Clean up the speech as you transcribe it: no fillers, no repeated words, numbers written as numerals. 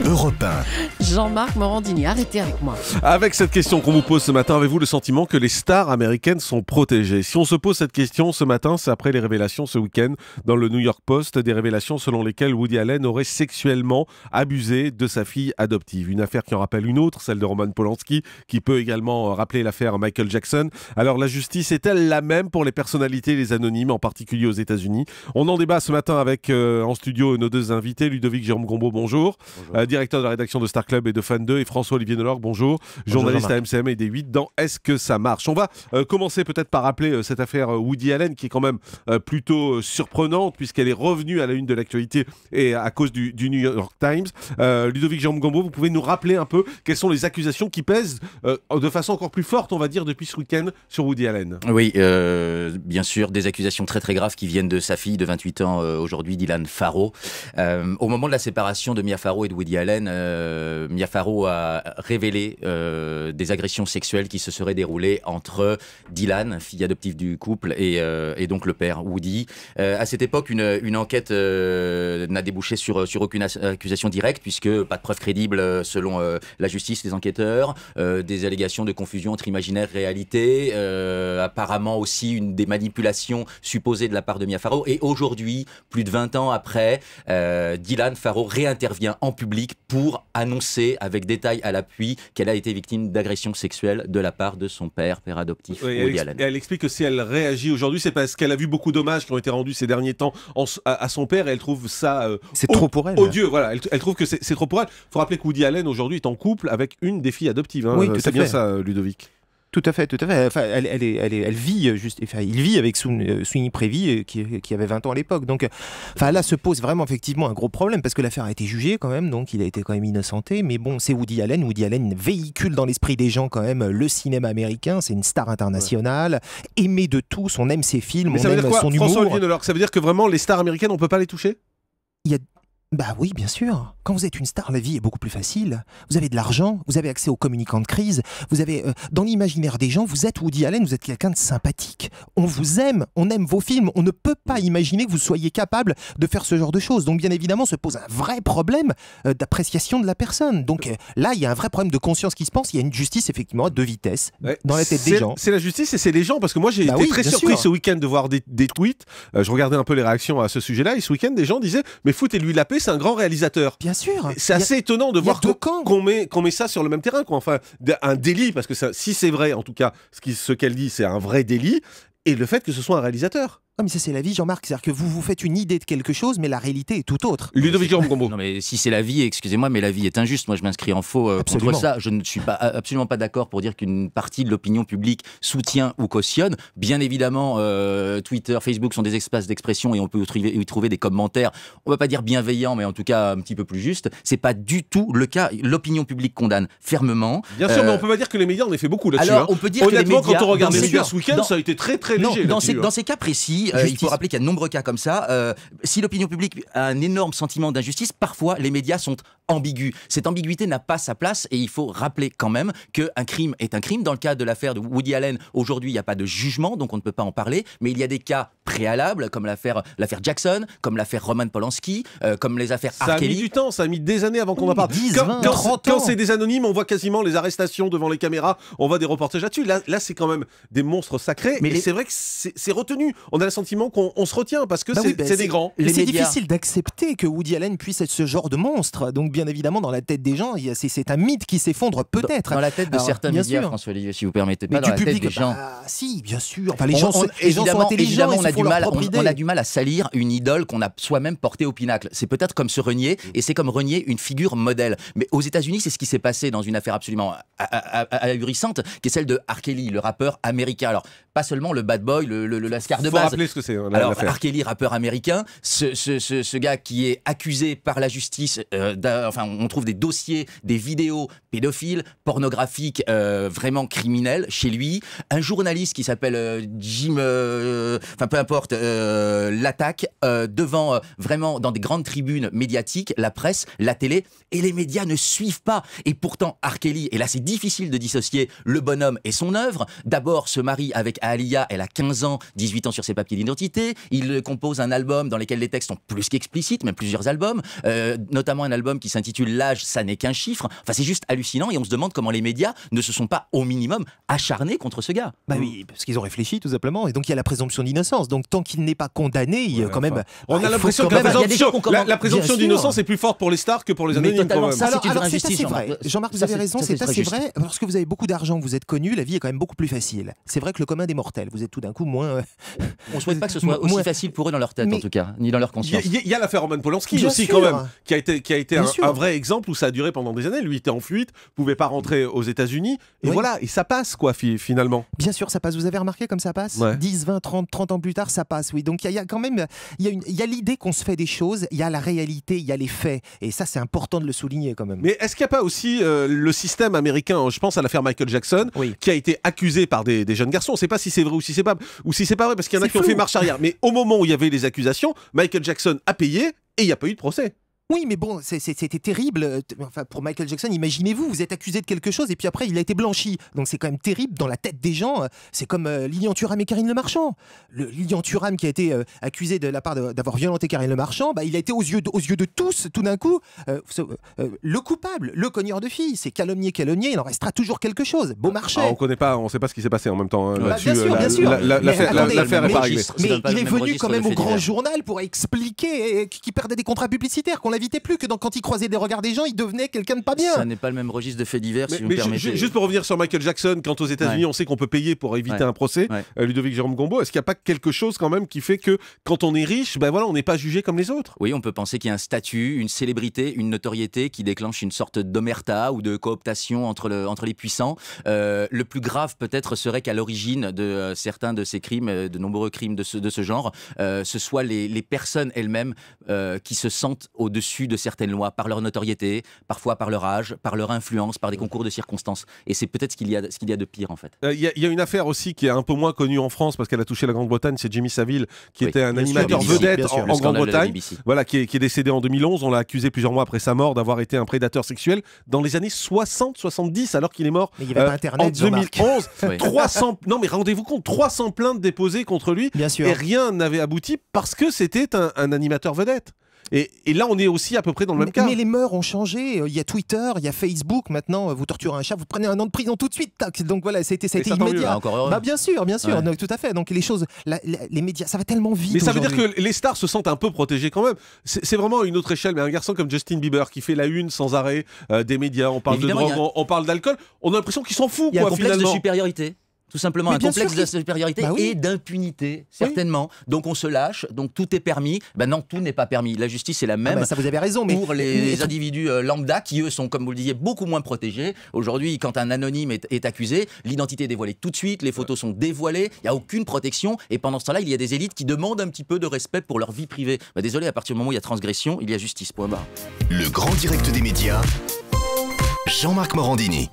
Europe 1. Jean-Marc Morandini, arrêtez avec moi. Avec cette question qu'on vous pose ce matin, avez-vous le sentiment que les stars américaines sont protégées? Si on se pose cette question ce matin, c'est après les révélations ce week-end dans le New York Post, des révélations selon lesquelles Woody Allen aurait sexuellement abusé de sa fille adoptive. Une affaire qui en rappelle une autre, celle de Roman Polanski, qui peut également rappeler l'affaire Michael Jackson. Alors la justice est-elle la même pour les personnalités et les anonymes, en particulier aux États-Unis? On en débat ce matin avec en studio nos deux invités, Ludovic Jérôme Gombaud, bonjour. Directeur de la rédaction de Star Club et de Fan 2, et François-Olivier Delorgue, bonjour. Journaliste à MCM et des 8 dans Est-ce que ça marche? On va commencer peut-être par rappeler cette affaire Woody Allen qui est quand même plutôt surprenante puisqu'elle est revenue à la une de l'actualité et à cause du New York Times. Ludovic Jérôme Gombaud, vous pouvez nous rappeler un peu quelles sont les accusations qui pèsent de façon encore plus forte, on va dire, depuis ce week-end sur Woody Allen? Oui, bien sûr, des accusations très très graves qui viennent de sa fille de 28 ans aujourd'hui, Dylan Farrow. Au moment de la séparation de Mia Farrow et de Woody Allen, Mia Farrow a révélé des agressions sexuelles qui se seraient déroulées entre Dylan, fille adoptive du couple, et donc le père Woody. À cette époque, une enquête n'a débouché sur aucune accusation directe, puisque pas de preuves crédibles selon la justice, les enquêteurs, des allégations de confusion entre imaginaire et réalité, apparemment aussi des manipulations supposées de la part de Mia Farrow. Et aujourd'hui, plus de 20 ans après, Dylan Farrow réintervient en public pour annoncer avec détail à l'appui qu'elle a été victime d'agressions sexuelles de la part de son père adoptif, Woody Allen. Elle explique que si elle réagit aujourd'hui, c'est parce qu'elle a vu beaucoup d'hommages qui ont été rendus ces derniers temps à son père, et elle trouve ça c'est trop pour elle. Odieux. Voilà, elle trouve que c'est trop pour elle. Il faut rappeler que Woody Allen aujourd'hui est en couple avec une des filles adoptives. Hein. Oui, tout à c'est bien fait. Ça, Ludovic. Tout à fait, tout à fait. Enfin, elle vit juste. Enfin, il vit avec Sweeney Prevey qui avait 20 ans à l'époque. Donc, enfin, là se pose vraiment effectivement un gros problème parce que l'affaire a été jugée quand même, donc il a été quand même innocenté. Mais bon, c'est Woody Allen. Woody Allen véhicule dans l'esprit des gens quand même le cinéma américain. C'est une star internationale, aimée de tous. On aime ses films, Mais on ça veut aime dire quoi, son humour. François-Olivier Delorgue, ça veut dire que vraiment les stars américaines, on peut pas les toucher? Bah oui, bien sûr. Quand vous êtes une star, la vie est beaucoup plus facile. Vous avez de l'argent, vous avez accès aux communicants de crise, vous avez, dans l'imaginaire des gens, vous êtes Woody Allen, vous êtes quelqu'un de sympathique. On vous aime, on aime vos films, on ne peut pas imaginer que vous soyez capable de faire ce genre de choses. Donc bien évidemment, se pose un vrai problème d'appréciation de la personne. Donc là, il y a un vrai problème de conscience qui se pense, il y a une justice effectivement à deux vitesses dans la tête des gens. C'est la justice et c'est les gens, parce que moi j'ai été très surpris ce week-end de voir des tweets. Je regardais un peu les réactions à ce sujet-là, et ce week-end, des gens disaient « Mais foutez-lui la paix, c'est un grand réalisateur. » Bien sûr. C'est assez étonnant de voir qu'on met ça sur le même terrain, quoi. Enfin, un délit, parce que si c'est vrai, en tout cas, ce qu'elle dit, c'est un vrai délit, et le fait que ce soit un réalisateur. Ah mais ça c'est la vie, Jean-Marc, c'est-à-dire que vous vous faites une idée de quelque chose, mais la réalité est tout autre. Ludovic Jérôme Gombaud. Non mais si c'est la vie, excusez-moi, mais la vie est injuste. Moi je m'inscris en faux contre ça. Je ne suis absolument pas d'accord pour dire qu'une partie de l'opinion publique soutient ou cautionne. Bien évidemment, Twitter, Facebook sont des espaces d'expression et on peut y trouver des commentaires, on va pas dire bienveillants, mais en tout cas un petit peu plus justes. C'est pas du tout le cas. L'opinion publique condamne fermement. Bien sûr, mais on peut pas dire que les médias en aient fait beaucoup là-dessus. Alors on peut dire honnêtement, que les médias, quand on regarde les médias ce week-end, ça a été très très léger. Dans ces cas précis, il faut rappeler qu'il y a de nombreux cas comme ça. Si l'opinion publique a un énorme sentiment d'injustice, parfois les médias sont ambigus. Cette ambiguïté n'a pas sa place et il faut rappeler quand même qu'un crime est un crime. Dans le cas de l'affaire de Woody Allen, aujourd'hui il n'y a pas de jugement, donc on ne peut pas en parler, mais il y a des cas préalables comme l'affaire Jackson, comme l'affaire Roman Polanski, comme les affaires R. Kelly. Ça a mis du temps, ça a mis des années avant qu'on en parle. 10, 20, 30 ans. Quand c'est des anonymes, on voit quasiment les arrestations devant les caméras, on voit des reportages là-dessus. Là c'est quand même des monstres sacrés, mais c'est vrai que c'est retenu. On a le sentiment qu'on se retient parce que c'est des grands. C'est difficile d'accepter que Woody Allen puisse être ce genre de monstre. Donc bien évidemment, dans la tête des gens, c'est un mythe qui s'effondre peut-être. Dans la tête de certains médias, François-Olivier, si vous permettez, pas mais dans la public, tête des gens. Si, bien sûr. Enfin, les gens sont intelligents, évidemment, on a du mal à salir une idole qu'on a soi-même portée au pinacle. C'est peut-être comme se renier, et c'est comme renier une figure modèle. Mais aux États-Unis, c'est ce qui s'est passé dans une affaire absolument ahurissante, qui est celle de R. Kelly, le rappeur américain. Alors, pas seulement le bad boy, le lascar de base. Faut rappeler ce que c'est. Alors, R. Kelly, rappeur américain, ce gars qui est accusé par la justice, enfin, on trouve des dossiers, des vidéos pédophiles, pornographiques, vraiment criminels chez lui. Un journaliste qui s'appelle Jim, enfin peu importe, l'attaque devant vraiment dans des grandes tribunes médiatiques, la presse, la télé, et les médias ne suivent pas. Et pourtant, R. Kelly, et là c'est difficile de dissocier le bonhomme et son œuvre, d'abord se marie avec Aaliyah, elle a 15 ans, 18 ans sur ses papiers d'identité, il compose un album dans lequel les textes sont plus qu'explicites, même plusieurs albums, notamment un album qui s'intitule L'âge, ça n'est qu'un chiffre. Enfin, c'est juste hallucinant et on se demande comment les médias ne se sont pas au minimum acharnés contre ce gars. Bah oui, parce qu'ils ont réfléchi tout simplement. Et donc il y a la présomption d'innocence. Donc tant qu'il n'est pas condamné, il, quand même. On a l'impression que la présomption d'innocence est plus forte pour les stars que pour les anonymes. Totalement, quand même. ça, c'est une vraie c'est injustice, assez vrai. Jean-Marc, vous Ça, avez raison, ça, c'est très assez juste. vrai. Parce que vous avez beaucoup d'argent, vous êtes connu, la vie est quand même beaucoup plus facile. C'est vrai que le commun des mortels, vous êtes tout d'un coup moins. On ne souhaite pas que ce soit aussi facile pour eux dans leur tête, en tout cas, ni dans leur conscience. Il y a l'affaire Roman Polanski Bien aussi sûr. quand même, qui a été Bien sûr. un vrai exemple où ça a duré pendant des années. Lui était en fuite, pouvait pas rentrer aux États-Unis, et Oui. voilà, et ça passe quoi finalement. Bien sûr, ça passe. Vous avez remarqué comme ça passe Ouais. 10, 20, 30 ans plus tard, ça passe, oui. Donc il y a quand même, il y a l'idée qu'on se fait des choses, il y a la réalité, il y a les faits. Et ça, c'est important de le souligner quand même. Mais est-ce qu'il n'y a pas aussi le système américain, je pense à l'affaire Michael Jackson, Oui. qui a été accusé par des jeunes garçons. On ne sait pas si c'est vrai ou si c'est pas vrai, parce qu'il y en a C'est qui ont flou. fait marche arrière. Mais au moment où il y avait les accusations, Michael Jackson a payé et il n'y a pas eu de procès. Oui, mais bon, c'était terrible. Enfin, pour Michael Jackson, imaginez-vous, vous êtes accusé de quelque chose et puis après, il a été blanchi. Donc c'est quand même terrible dans la tête des gens. C'est comme Lilian Thuram et Karine Le Marchand. Lilian Thuram qui a été accusé de la part d'avoir violenté Karine Le Marchand, bah, il a été aux yeux de tous, tout d'un coup, le coupable, le cogneur de filles. C'est calomnié, il en restera toujours quelque chose. Beaumarchais. On ne sait pas ce qui s'est passé en même temps. Hein, Bah, là-dessus, bien sûr. l'affaire n'est pas réglée. C'est Mais même pas il le est même venu registre quand de même au faits grand divers. journal pour expliquer qu'il perdait des contrats publicitaires, qu'on l'invitait plus, que quand il croisait des regards des gens, il devenait quelqu'un de pas bien. Ça n'est pas le même registre de faits divers, si vous me Mais permettez. juste pour revenir sur Michael Jackson, quand aux États-Unis Ouais. on sait qu'on peut payer pour éviter Ouais. un procès, Ouais. Ludovic Jérôme Gombeau, est-ce qu'il n'y a pas quelque chose quand même qui fait que quand on est riche, ben voilà, on n'est pas jugé comme les autres? Oui, on peut penser qu'il y a un statut, une célébrité, une notoriété qui déclenche une sorte d'omerta ou de cooptation entre les puissants. Le plus grave peut-être serait qu'à l'origine de certains de ces crimes, de nombreux crimes de ce genre, ce soit les personnes elles-mêmes qui se sentent au-dessus de certaines lois par leur notoriété, parfois par leur âge, par leur influence, par des concours de circonstances. Et c'est peut-être ce qu'il y a de pire en fait. Il y a une affaire aussi qui est un peu moins connue en France parce qu'elle a touché la Grande-Bretagne, c'est Jimmy Savile qui Oui, était un bien sûr, animateur BBC, vedette bien sûr. en Le scandale de la Grande-Bretagne. BBC. Voilà, qui est décédé en 2011. On l'a accusé plusieurs mois après sa mort d'avoir été un prédateur sexuel dans les années 60-70, alors qu'il est mort Mais il n'y avait pas en Internet, Jean-Marc. 2011. Oui. 300, non mais rendez-vous compte, 300 plaintes déposées contre lui Bien sûr. et rien n'avait abouti parce que c'était un animateur vedette. Et là, on est aussi à peu près dans le même cas. Mais les mœurs ont changé. Il y a Twitter, il y a Facebook. Maintenant, vous torturez un chat, vous prenez 1 an de prison tout de suite. Tac. Donc voilà, ça a été ça, tant mieux. immédiat. Ah, encore heureux. Bah, bien sûr. Ouais. Donc, tout à fait. Donc les choses, les médias, ça va tellement vite. Mais ça veut dire aujourd'hui. que les stars se sentent un peu protégées quand même. C'est vraiment à une autre échelle. Mais un garçon comme Justin Bieber qui fait la une sans arrêt des médias, on parle Évidemment, de drogue, on parle d'alcool, on a l'impression qu'ils s'en foutent Il y a un quoi, complexe de finalement. supériorité. Tout simplement, Mais un bien complexe sûr de supériorité Bah oui. et d'impunité, certainement. Donc on se lâche, donc tout est permis. Ben non, tout n'est pas permis. La justice est la Ah même bah, ça vous avez raison. Mais pour les individus lambda qui, eux, sont, comme vous le disiez, beaucoup moins protégés. Aujourd'hui, quand un anonyme est accusé, l'identité est dévoilée tout de suite, les photos sont dévoilées, il n'y a aucune protection. Et pendant ce temps-là, il y a des élites qui demandent un petit peu de respect pour leur vie privée. Ben désolé, à partir du moment où il y a transgression, il y a justice. Point barre. Le grand direct des médias, Jean-Marc Morandini.